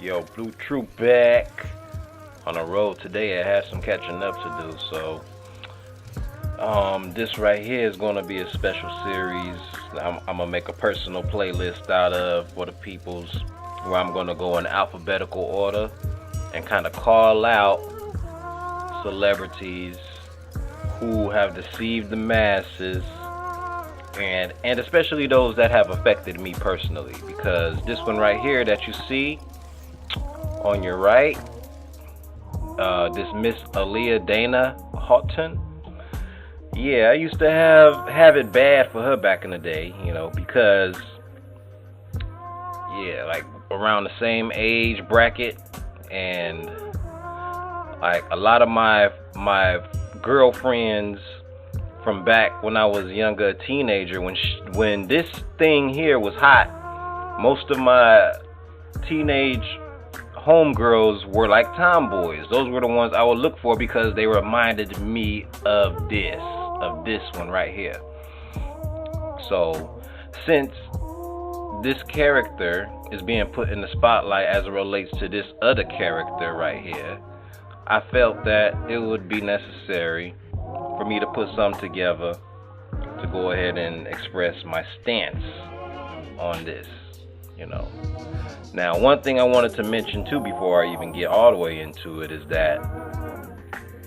Yo, Blue True back on the road today. I had some catching up to do, so this right here is gonna be a special series. I'm gonna make a personal playlist out of for the peoples, where I'm gonna go in alphabetical order and kind of call out celebrities who have deceived the masses, and especially those that have affected me personally. Because this one right here that you see on your right, this Miss Aaliyah Dana HAUGHTON. Yeah, I used to have it bad for her back in the day, because yeah, like around the same age bracket, and like a lot of my girlfriends from back when I was younger, a teenager, when this thing here was hot, most of my teenage homegirls were like tomboys. Those were the ones I would look for because they reminded me of this one right here. So since this character is being put in the spotlight as it relates to this other character right here, I felt that it would be necessary for me to put something together to go ahead and express my stance on this. Now, one thing I wanted to mention too before I even get all the way into it is that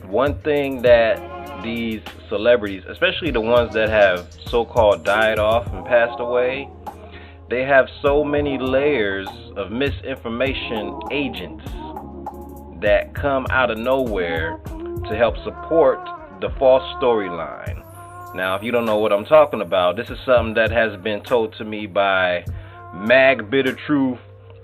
one thing that these celebrities, especially the ones that have so-called died off and passed away, they have so many layers of misinformation agents that come out of nowhere to help support the false storyline. Now, if you don't know what I'm talking about, this is something that has been told to me by Mag Bitter Truth.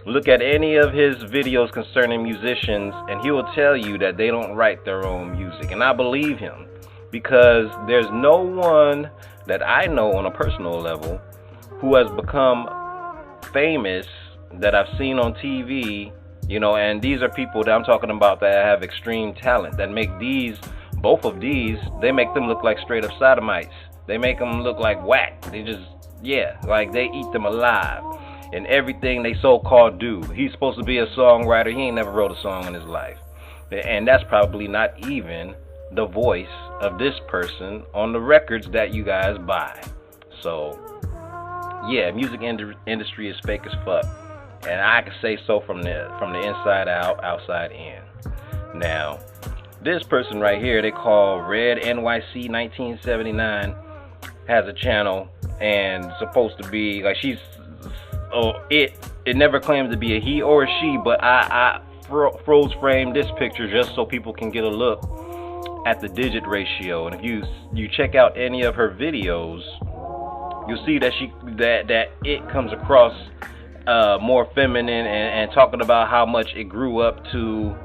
Look at any of his videos concerning musicians, and he will tell you that they don't write their own music. And I believe him, because there's no one that I know on a personal level who has become famous that I've seen on TV, and these are people that I'm talking about that have extreme talent, that make both of these, they make them look like straight up sodomites. They make them look like whack. They just, like they eat them alive. And everything they so-called do. He's supposed to be a songwriter. He ain't never wrote a song in his life. And that's probably not even the voice of this person on the records that you guys buy. So, yeah, music industry is fake as fuck. And I can say so from the inside out, outside in. Now, this person right here, they call Red NYC 1979, has a channel and supposed to be, like, she's, it never claims to be a he or a she, but I froze frame this picture just so people can get a look at the digit ratio. And if you check out any of her videos, you'll see that that it comes across more feminine, and talking about how much it grew up to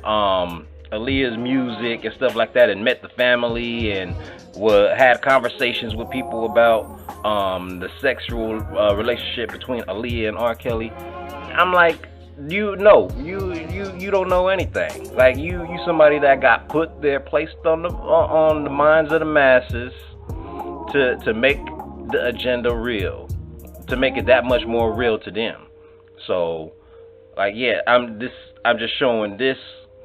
Aaliyah's music and stuff like that, and met the family and had conversations with people about the sexual relationship between Aaliyah and R. Kelly. I'm like, you don't know anything. Like you somebody that got put there, placed on the minds of the masses to make the agenda real, to make it that much more real to them. So, like, yeah, I'm just showing this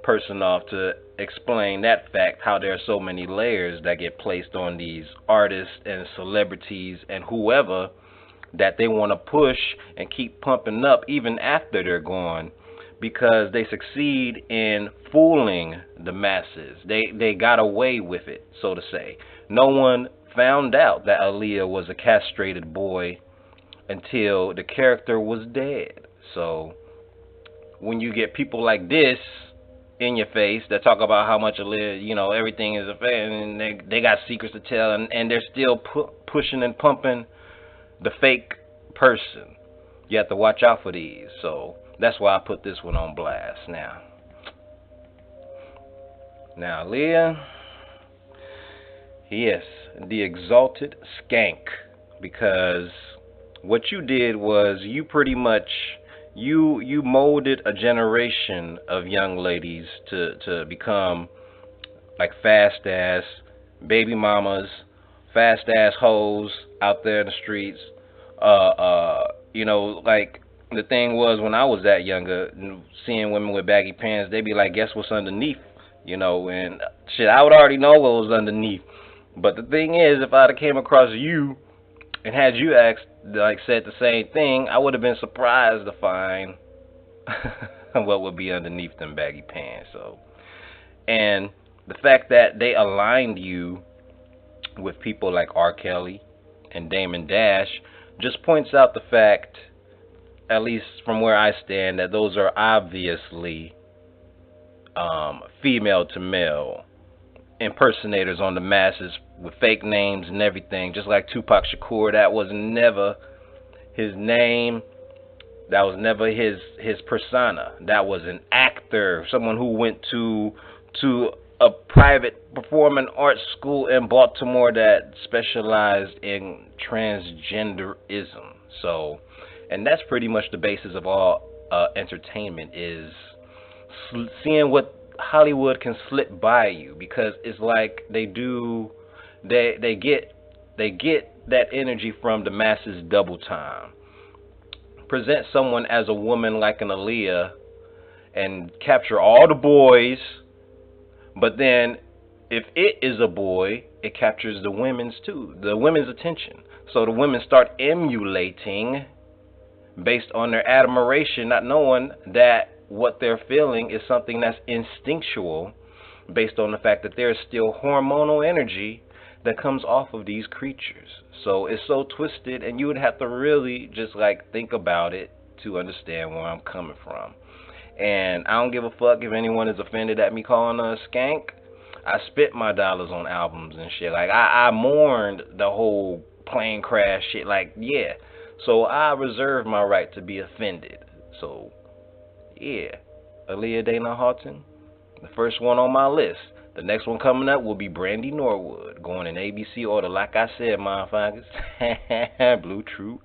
person off to explain that fact, how there are so many layers that get placed on these artists and celebrities and whoever that they want to push and keep pumping up even after they're gone, because they succeed in fooling the masses. They got away with it, so to say. No one found out that Aaliyah was a castrated boy until the character was dead. So when you get people like this in your face that talk about how much Aaliyah, everything is a fair, and they got secrets to tell, and they're still pushing and pumping the fake person, you have to watch out for these. So that's why I put this one on blast. Now Aaliyah, yes, the exalted skank, because what you did was you pretty much you molded a generation of young ladies to become like fast ass baby mamas, fast ass hoes out there in the streets. Like the thing was, when I was that younger, seeing women with baggy pants, they'd be like, "Guess what's underneath?" You know, and shit, I would already know what was underneath. But the thing is, if I'd have came across you and had you asked, like, said the same thing, I would have been surprised to find what would be underneath them baggy pants. So, and the fact that they aligned you with people like R. Kelly and Damon Dash just points out the fact, at least from where I stand, that those are obviously female to male impersonators on the masses with fake names and everything. Just like Tupac Shakur, that was never his name. That was never his persona. That was an actor, someone who went to a private performing arts school in Baltimore that specialized in transgenderism. So, and that's pretty much the basis of all entertainment, is seeing what Hollywood can slip by you, because it's like they get that energy from the masses double time. Present someone as a woman like an Aaliyah and capture all the boys, but then if it is a boy, it captures the women's attention. So the women start emulating based on their admiration, not knowing that what they're feeling is something that's instinctual, based on the fact that there's still hormonal energy that comes off of these creatures. So it's so twisted, and you would have to really just like think about it to understand where I'm coming from. And I don't give a fuck if anyone is offended at me calling her a skank. I spent my dollars on albums and shit. Like, I mourned the whole plane crash shit. Like, yeah. So I reserve my right to be offended. So, yeah. Aaliyah Dana HAUGHTON, the first one on my list. The next one coming up will be Brandy Norwood, going in ABC order. Like I said, motherfuckers. Blue, True.